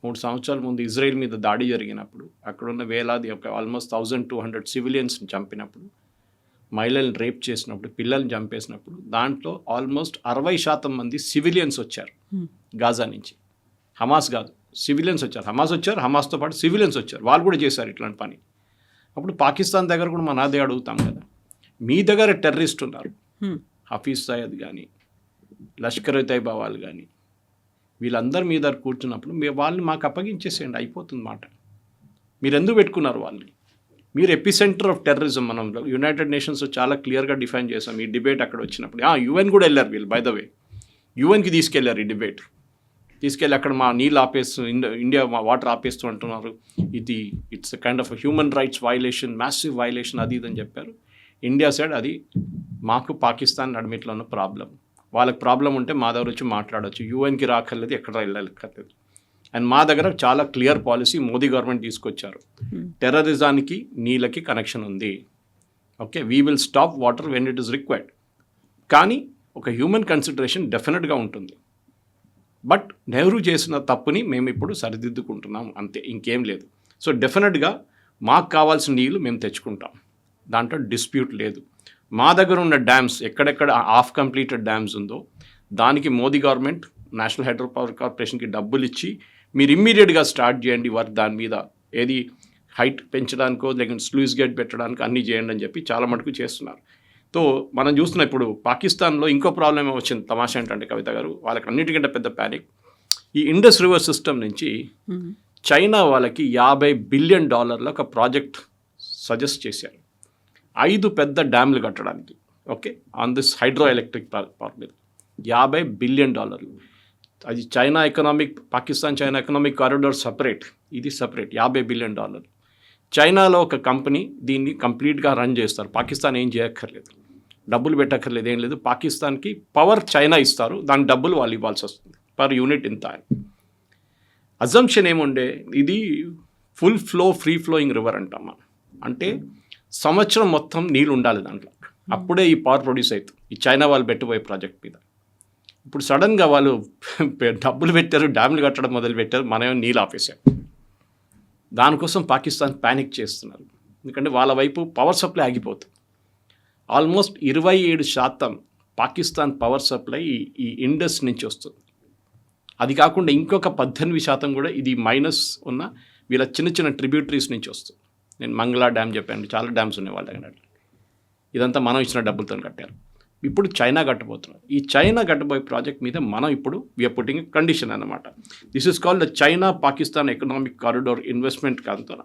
3 సంవత్సరాల ముందు ఇజ్రాయెల్ మీద దాడి జరిగినప్పుడు, అక్కడున్న వేలాది ఆల్మోస్ట్ 1200 సివిలియన్స్ని చంపినప్పుడు, మహిళలను రేప్ చేసినప్పుడు, పిల్లల్ని చంపేసినప్పుడు, దాంట్లో ఆల్మోస్ట్ 60% మంది సివిలియన్స్ వచ్చారు గాజా నుంచి. హమాస్ కాదు, సివిలియన్స్ వచ్చారు. హమాస్తో పాటు సివిలియన్స్ వచ్చారు, వాళ్ళు కూడా చేశారు ఇట్లాంటి పని. అప్పుడు పాకిస్తాన్ దగ్గర కూడా మనం అదే అడుగుతాం కదా, మీ దగ్గర టెర్రరిస్ట్ ఉన్నారు, హఫీజ్ సయద్ కానీ లష్కర్ తైబా వాళ్ళు కానీ, వీళ్ళందరూ మీ దగ్గర కూర్చున్నప్పుడు వాళ్ళని మాకు అప్పగించేసేయండి, అయిపోతుంది మాట. మీరు ఎందుకు పెట్టుకున్నారు వాళ్ళని? మీరు ఎపిసెంటర్ ఆఫ్ టెర్రరిజం. మనం యునైటెడ్ నేషన్స్ చాలా క్లియర్గా డిఫైన్ చేసాం ఈ డిబేట్ అక్కడ వచ్చినప్పుడు. యుఎన్ కూడా వెళ్ళారు వీళ్ళు, బై ద వే యుఎన్కి తీసుకెళ్లారు ఈ డిబేట్, తీసుకెళ్ళి అక్కడ మా నీళ్ళు ఇండియా మా వాటర్ ఆపేస్తూ అంటున్నారు, ఇది it's kind of human rights violation, massive violation, అది ఇదని చెప్పారు. ఇండియా సైడ్ అది మాకు పాకిస్తాన్ నడిమిట్లో ఉన్న ప్రాబ్లం, వాళ్ళకి ప్రాబ్లం ఉంటే మా దగ్గర వచ్చి మాట్లాడవచ్చు, యూఎన్కి రాకర్లేదు, ఎక్కడ వెళ్ళక్కర్లేదు. అండ్ మా దగ్గర చాలా క్లియర్ పాలసీ మోదీ గవర్నమెంట్ తీసుకొచ్చారు, టెర్రరిజానికి నీళ్ళకి కనెక్షన్ ఉంది, okay, we will stop water when it is required. కానీ ఒక హ్యూమన్ కన్సిడరేషన్ డెఫినెట్గా ఉంటుంది. బట్ నెహ్రూ చేసిన తప్పుని మేము ఇప్పుడు సరిదిద్దుకుంటున్నాం, అంతే, ఇంకేం లేదు. సో డెఫినెట్గా మాకు కావాల్సిన నీళ్ళు మేము తెచ్చుకుంటాం, దాంట్లో డిస్ప్యూట్ లేదు. మా దగ్గర ఉన్న డ్యామ్స్ ఎక్కడెక్కడ హాఫ్ కంప్లీటెడ్ డ్యామ్స్ ఉందో దానికి Modi government national hydro power కార్పొరేషన్కి డబ్బులు ఇచ్చి మీరు ఇమ్మీడియట్గా స్టార్ట్ చేయండి వర్క్ దాని మీద. ఏది హైట్ పెంచడానికో లేకుంటే స్లూయిస్ గేట్ పెట్టడానికి అన్నీ చేయండి అని చెప్పి చాలా మటుకు చేస్తున్నారు. సో మనం చూస్తున్న ఇప్పుడు పాకిస్తాన్లో ఇంకో ప్రాబ్లం వచ్చింది. తమాషా ఏంటంటే కవిత గారు, వాళ్ళకి అన్నిటికంటే పెద్ద ప్యానిక్ ఈ ఇండస్ రివర్ సిస్టమ్ నుంచి చైనా వాళ్ళకి $50 బిలియన్ ఒక ప్రాజెక్ట్ సజెస్ట్ చేశారు 5 పెద్ద డ్యామ్లు కట్టడానికి. Okay, on this hydro electric power మీద $50 బిలియన్. అది China economic, Pakistan China economic corridor separate, ఇది సపరేట్. $50 బిలియన్. చైనాలో ఒక కంపెనీ దీన్ని కంప్లీట్గా రన్ చేస్తారు. పాకిస్తాన్ ఏం చేయక్కర్లేదు, డబ్బులు పెట్టక్కర్లేదు, ఏం లేదు. పాకిస్తాన్కి పవర్ చైనా ఇస్తారు, దాని డబ్బులు వాళ్ళు ఇవ్వాల్సి వస్తుంది. పర్ యూనిట్ ఇంత. అజంప్షన్ ఏముండే, ఇది full flow free flowing river అంటాం మనం. అంటే సంవత్సరం మొత్తం నీళ్ళు ఉండాలి దాంట్లో, అప్పుడే ఈ పవర్ ప్రొడ్యూస్ అవుతుంది. ఈ చైనా వాళ్ళు పెట్టబోయే ప్రాజెక్ట్ మీద. ఇప్పుడు సడన్గా వాళ్ళు డబ్బులు పెట్టారు, డ్యామ్లు కట్టడం మొదలు పెట్టారు, మనమే నీళ్ళు ఆపేశారు. దానికోసం పాకిస్తాన్ ప్యానిక్ చేస్తున్నారు, ఎందుకంటే వాళ్ళ వైపు పవర్ సప్లై ఆగిపోతుంది. ఆల్మోస్ట్ 27% పాకిస్తాన్ పవర్ సప్లై ఈ ఇండస్ నుంచి వస్తుంది. అది కాకుండా ఇంకొక 18% కూడా ఇది మైనస్ ఉన్న వీళ్ళ చిన్న చిన్న ట్రిబ్యూటరీస్ నుంచి వస్తుంది. నేను మంగళా డ్యామ్ చెప్పాను, చాలా డ్యామ్స్ ఉన్నాయి వాళ్ళ దగ్గర. ఇదంతా మనం ఇచ్చిన డబ్బులతో కట్టారు. ఇప్పుడు చైనా కట్టబోతున్నారు. ఈ చైనా కట్టబోయే ప్రాజెక్ట్ మీద మనం ఇప్పుడు వీఆర్ పుట్టింగ్ కండిషన్ అన్నమాట. This is called the China Pakistan economic corridor investment కాంతోన.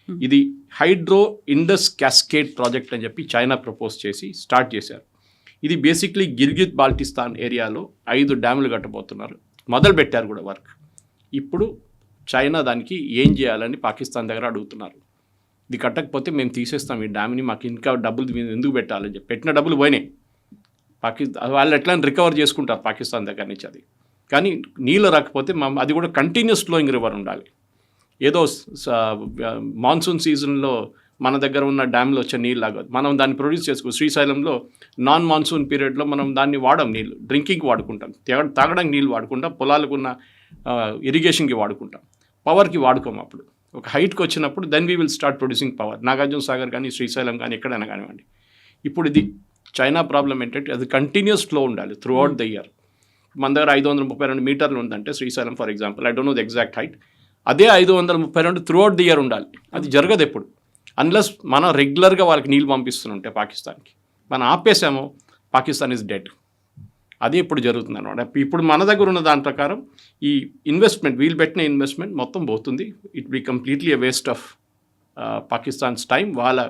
ఇది హైడ్రో ఇండస్ క్యాస్కేడ్ ప్రాజెక్ట్ అని చెప్పి చైనా ప్రపోజ్ చేసి స్టార్ట్ చేశారు. ఇది బేసిక్లీ గిల్గిత్ బాల్టిస్తాన్ ఏరియాలో 5 డ్యాములు కట్టబోతున్నారు, మొదలు పెట్టారు కూడా వర్క్. ఇప్పుడు చైనా దానికి ఏం చేయాలని పాకిస్తాన్ దగ్గర అడుగుతున్నారు. ఇది కట్టకపోతే మేము తీసేస్తాం ఈ డ్యామ్ని, మాకు ఇంకా డబ్బులు ఎందుకు పెట్టాలని చెప్పి. పెట్టిన డబ్బులు పోయినాయి. వాళ్ళు ఎట్లా రికవర్ చేసుకుంటారు పాకిస్తాన్ దగ్గర నుంచి అది. కానీ నీళ్ళు రాకపోతే అది కూడా కంటిన్యూస్ ఫ్లోయింగ్ రివర్ ఉండాలి. ఏదో మాన్సూన్ సీజన్లో మన దగ్గర ఉన్న డ్యామ్లో వచ్చే నీళ్ళు లాగదు, మనం దాన్ని ప్రొడ్యూస్ చేసుకో. శ్రీశైలంలో నాన్ మాన్సూన్ పీరియడ్లో మనం దాన్ని వాడం, నీళ్ళు డ్రింకింగ్కి వాడుకుంటాం, తాగడానికి నీళ్ళు వాడుకుంటాం, పొలాలకు ఉన్న ఇరిగేషన్కి వాడుకుంటాం, పవర్కి వాడుకోం. అప్పుడు ఒక హైట్కి వచ్చినప్పుడు then we will start producing power. Nagarjuna Sagar కానీ శ్రీశైలం కానీ ఎక్కడైనా కానివ్వండి. ఇప్పుడు ఇది చైనా ప్రాబ్లం ఏంటంటే అది కంటిన్యూస్ ఫ్లో ఉండాలి త్రూ అవుట్ ద ఇయర్. మన దగ్గర 532 మీటర్లు ఉందంటే Srisailam for example, I don't know the exact height, అదే 532 త్రూ అవుట్ ది ఇయర్ ఉండాలి. అది జరగదు ఎప్పుడు, అన్లెస్ మనం రెగ్యులర్గా వాళ్ళకి నీళ్ళు పంపిస్తుంటే పాకిస్తాన్కి. మనం ఆపేసామో పాకిస్తాన్ ఈజ్ డెడ్. అదే ఇప్పుడు జరుగుతుంది అనమాట. ఇప్పుడు మన దగ్గర ఉన్న దాని ప్రకారం ఈ ఇన్వెస్ట్మెంట్, వీళ్ళు పెట్టిన ఇన్వెస్ట్మెంట్ మొత్తం పోతుంది. It be completely a waste of Pakistan's time. వాళ్ళ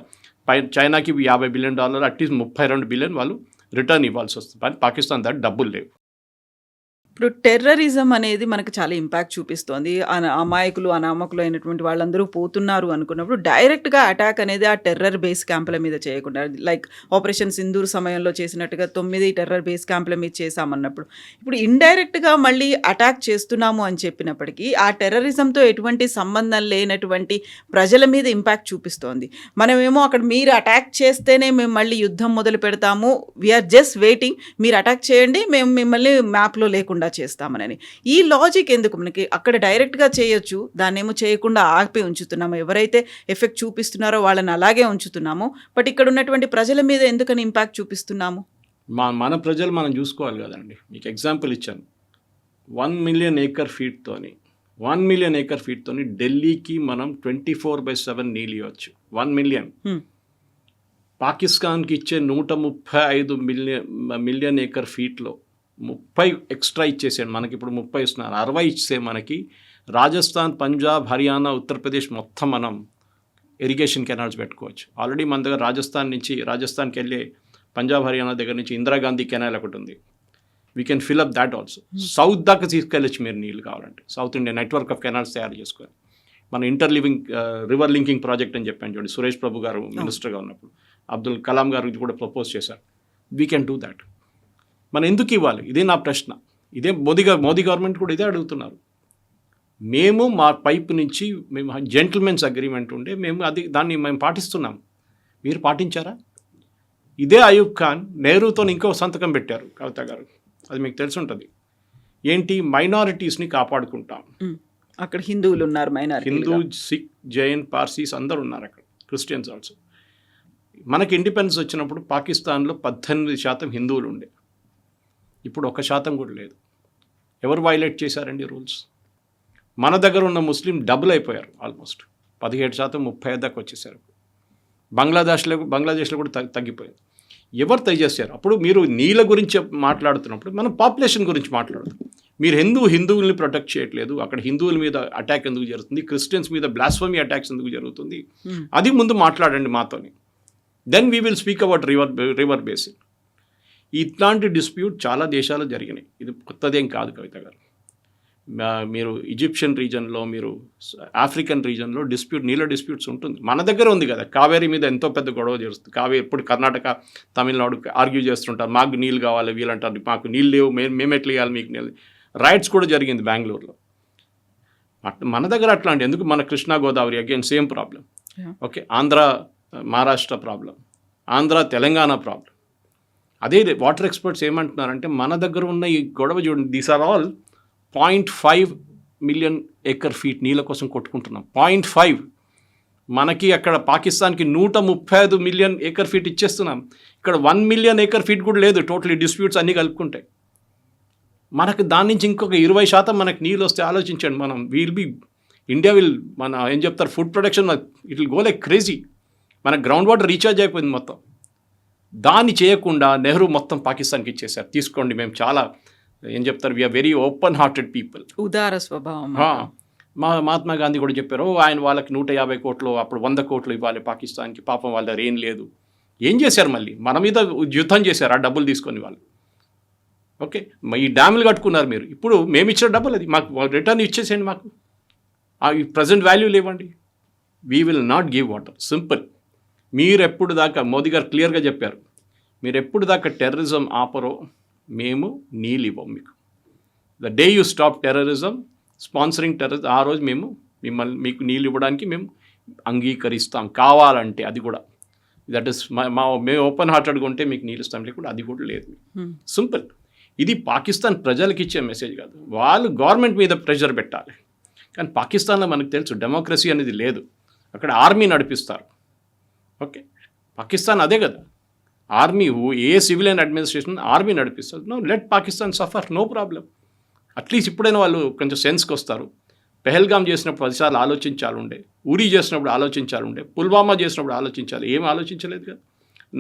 చైనాకి $50 బిలియన్, అట్లీస్ట్ 32 బిలియన్ వాళ్ళు రిటర్న్ ఇవ్వాల్సి వస్తుంది. కానీ పాకిస్తాన్ దగ్గర డబ్బులు లేవు. ఇప్పుడు టెర్రరిజం అనేది మనకు చాలా ఇంపాక్ట్ చూపిస్తోంది. అమాయకులు అనామకులు అయినటువంటి వాళ్ళందరూ పోతున్నారు అనుకున్నప్పుడు డైరెక్ట్గా అటాక్ అనేది ఆ టెర్రర్ బేస్ క్యాంపుల మీద చేయకుండా, లైక్ ఆపరేషన్ సింధూర్ సమయంలో చేసినట్టుగా 9 టెర్రర్ బేస్ క్యాంపుల మీద చేశామన్నప్పుడు ఇప్పుడు ఇండైరెక్ట్గా మళ్ళీ అటాక్ చేస్తున్నాము అని చెప్పినప్పటికీ ఆ టెర్రరిజంతో ఎటువంటి సంబంధం లేనటువంటి ప్రజల మీద ఇంపాక్ట్ చూపిస్తోంది. మనమేమో అక్కడ మీరు అటాక్ చేస్తేనే మేము మళ్ళీ యుద్ధం మొదలు పెడతాము, వీఆర్ జస్ట్ వెయిటింగ్, మీరు అటాక్ చేయండి, మేము మిమ్మల్ని మ్యాప్లో లేకుండా చేస్తామని. ఈ లాజిక్ ఎందుకు? మనకి అక్కడ డైరెక్ట్గా చేయొచ్చు, దాన్నేమో చేయకుండా ఆపి ఉంచుతున్నాము. ఎవరైతే ఎఫెక్ట్ చూపిస్తున్నారో వాళ్ళని అలాగే ఉంచుతున్నాము, బట్ ఇక్కడ ఉన్నటువంటి ప్రజల మీద ఎందుకని ఇంపాక్ట్ చూపిస్తున్నాము? మన ప్రజలు మనం చూసుకోవాలి కదండి. మీకు ఎగ్జాంపుల్ ఇచ్చాను, 1 మిలియన్ ఏకర్ ఫీట్తోని ఢిల్లీకి మనం 24/7 నీళ్ళు ఇవ్వచ్చు. 1 మిలియన్. పాకిస్తాన్కి ఇచ్చే 135 మిలియన్ ఏకర్ ఫీట్లో 30 ఎక్స్ట్రా ఇచ్చేసాడు. మనకి ఇప్పుడు 30 ఇస్తున్నారు, 60 ఇచ్చే మనకి రాజస్థాన్, పంజాబ్, హర్యానా, ఉత్తరప్రదేశ్ మొత్తం మనం ఇరిగేషన్ కెనాల్స్ పెట్టుకోవచ్చు. ఆల్రెడీ మన దగ్గర రాజస్థాన్కి వెళ్ళే పంజాబ్, హర్యానా దగ్గర నుంచి ఇందిరాగాంధీ కెనాల్ ఒకటి ఉంది. We can fill up that also. South దాకా తీసుకెళ్ళచ్చు మీరు నీళ్ళు కావాలంటే. South India network of canals తయారు చేసుకొని మన రివర్ లింకింగ్ ప్రాజెక్ట్ అని చెప్పాను చూడండి, సురేష్ ప్రభు గారు మినిస్టర్గా ఉన్నప్పుడు, అబ్దుల్ కలాం గారు ఇది కూడా ప్రపోజ్ చేశారు. We can do that. మనం ఎందుకు ఇవ్వాలి? ఇదే నా ప్రశ్న. ఇదే మోదీ గవర్నమెంట్ కూడా ఇదే అడుగుతున్నారు. మేము మా పైపు నుంచి మేము జెంటిల్మెన్స్ అగ్రిమెంట్ ఉండే దాన్ని మేము పాటిస్తున్నాం, మీరు పాటించారా? ఇదే అయూబ్ ఖాన్ నెహ్రూతో ఇంకో సంతకం పెట్టారు కవిత గారు, అది మీకు తెలిసి ఉంటుంది. ఏంటి? మైనారిటీస్ని కాపాడుకుంటాం. అక్కడ హిందువులు ఉన్నారు, హిందూ, సిక్, జైన్, పార్సీస్ అందరు ఉన్నారు అక్కడ, క్రిస్టియన్స్ ఆల్సో. మనకి ఇండిపెండెన్స్ వచ్చినప్పుడు పాకిస్తాన్లో 18% హిందువులు ఉండే, ఇప్పుడు 1% కూడా లేదు. ఎవరు వైలేట్ చేశారండి రూల్స్? మన దగ్గర ఉన్న ముస్లిం డబుల్ అయిపోయారు ఆల్మోస్ట్. 17%, 30% దాకా వచ్చేసారు. బంగ్లాదేశ్లో కూడా తగ్గిపోయింది. ఎవరు చేశారు? అప్పుడు మీరు నీళ్ళ గురించి మాట్లాడుతున్నప్పుడు మనం పాపులేషన్ గురించి మాట్లాడుతాం. మీరు హిందువుల్ని ప్రొటెక్ట్ చేయట్లేదు, అక్కడ హిందువుల మీద అటాక్ ఎందుకు జరుగుతుంది, క్రిస్టియన్స్ మీద బ్లాస్ఫమీ అటాక్స్ ఎందుకు జరుగుతుంది, అది ముందు మాట్లాడండి మాతోని. Then we will speak about river basin. ఇట్లాంటి డిస్ప్యూట్ చాలా దేశాలు జరిగినాయి, ఇది కొత్తదేం కాదు కవిత గారు. మీరు ఈజిప్షియన్ రీజన్లో, మీరు ఆఫ్రికన్ రీజన్లో నీళ్ళ డిస్ప్యూట్స్ ఉంటుంది. మన దగ్గర ఉంది కదా, కావేరీ మీద ఎంతో పెద్ద గొడవ జరుగుతుంది. కావేరీ ఇప్పుడు కర్ణాటక, తమిళనాడు ఆర్గ్యూ చేస్తుంటారు, మాకు నీళ్ళు కావాలి, వీళ్ళంటారు మాకు నీళ్ళు లేవు, మేము ఎట్లా ఇవ్వాలి మీకు నీళ్ళు. రైట్స్ కూడా జరిగింది బెంగళూరులో. మన దగ్గర అట్లాంటి ఎందుకు? మన Krishna Godavari again same problem. Okay, Andhra Maharashtra problem, Andhra Telangana problem. అదే వాటర్ ఎక్స్పర్ట్స్ ఏమంటున్నారంటే మన దగ్గర ఉన్న ఈ గొడవ చూడండి, these are all 0.5 million acre feet నీళ్ళ కోసం కొట్టుకుంటున్నాం. 0.5. మనకి అక్కడ పాకిస్తాన్కి 135 మిలియన్ ఎకర్ ఫీట్ ఇచ్చేస్తున్నాం. ఇక్కడ 1 మిలియన్ ఎకర్ ఫీట్ కూడా లేదు టోటలీ డిస్ప్యూట్స్ అన్నీ కలుపుకుంటే. మనకు దాని నుంచి ఇంకొక 20% మనకు నీళ్ళు వస్తే ఆలోచించండి. మనం ఇండియా మన ఏం చెప్తారు, food production it will go like crazy. మన గ్రౌండ్ వాటర్ రీఛార్జ్ అయిపోయింది మొత్తం. దాన్ని చేయకుండా నెహ్రూ మొత్తం పాకిస్తాన్కి ఇచ్చేసారు. తీసుకోండి, మేము చాలా ఏం చెప్తారు, we are very open hearted people, ఉదార స్వభావం. మహాత్మా గాంధీ కూడా చెప్పారు, ఆయన వాళ్ళకి 150 కోట్లు, అప్పుడు 100 కోట్లు ఇవ్వాలి పాకిస్తాన్కి, పాపం వాళ్ళ ఏం లేదు. ఏం చేశారు? మళ్ళీ మన మీద యుద్ధం చేశారు ఆ డబ్బులు తీసుకొని వాళ్ళు. ఓకే, ఈ డ్యాములు కట్టుకున్నారు మీరు, ఇప్పుడు మేము ఇచ్చిన డబ్బులు అది మాకు రిటర్న్ ఇచ్చేసేయండి, మాకు ఈ ప్రజెంట్ వాల్యూ లేవండి. We will not give water, simple. మీరు ఎప్పుడు దాకా, మోదీ గారు క్లియర్గా చెప్పారు, మీరు ఎప్పుడు దాకా టెర్రరిజం ఆపరో మేము నీళ్ళు ఇవ్వం మీకు. The day you stop terrorism, sponsoring terrorism, ఆ రోజు మేము మీకు నీళ్ళు ఇవ్వడానికి మేము అంగీకరిస్తాం, కావాలంటే. అది కూడా దట్ ఈస్ మేము ఓపెన్ హార్టెడ్గా ఉంటే మీకు నీళ్ళు ఇస్తాం, లేకుండా అది కూడా లేదు. సింపుల్. ఇది పాకిస్తాన్ ప్రజలకు ఇచ్చే మెసేజ్ కాదు, వాళ్ళు గవర్నమెంట్ మీద ప్రెషర్ పెట్టాలి. కానీ పాకిస్తాన్లో మనకు తెలుసు డెమోక్రసీ అనేది లేదు, అక్కడ ఆర్మీ నడిపిస్తారు. ఓకే, పాకిస్తాన్ అదే కదా, army, a civilian administration army నడిపిస్తారు. No, let Pakistan suffer, no problem. At least ఇప్పుడైనా వాళ్ళు కొంచెం సెన్స్కి వస్తారు. పెహల్గాం చేసినప్పుడు 10 సార్లు ఆలోచించాలుండే, ఉరీ చేసినప్పుడు ఆలోచించాలుండే, పుల్వామా చేసినప్పుడు ఆలోచించాలి, ఏం ఆలోచించలేదు కదా.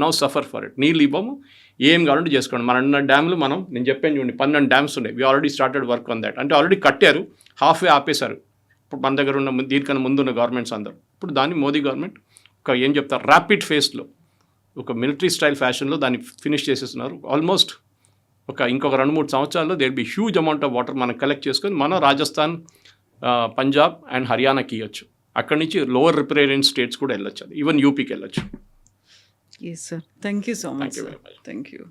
No suffer for it. నీళ్ళు ఇవ్వము, ఏం కావాలంటే చేసుకోండి. మన డ్యామ్లు నేను చెప్పాను చూడండి, 12 డ్యామ్స్ ఉన్నాయి. We already started work on that. అంటే ఆల్రెడీ కట్టారు, హాఫ్వే ఆపేశారు. ఇప్పుడు మన దగ్గర ఉన్న దీనికన్నా ముందున్న గవర్నమెంట్స్ అందరూ. ఇప్పుడు దాన్ని మోదీ గవర్నమెంట్ ఒక ఏం చెప్తారు, ర్యాపిడ్ ఫేస్లో, ఒక మిలిటరీ స్టైల్ ఫ్యాషన్లో దాన్ని ఫినిష్ చేసేస్తున్నారు. ఆల్మోస్ట్ ఇంకొక 2-3 సంవత్సరాల్లో there be huge amount of water మనం కలెక్ట్ చేసుకొని మనం రాజస్థాన్, పంజాబ్ అండ్ హర్యానాకి ఇవ్వచ్చు. అక్కడి నుంచి లోవర్ రిప్రేరియన్ స్టేట్స్ కూడా వెళ్ళొచ్చు, అది ఈవెన్ యూపీకి వెళ్ళొచ్చు. Yes, sir. Thank you so much. Thank you very much. Thank you.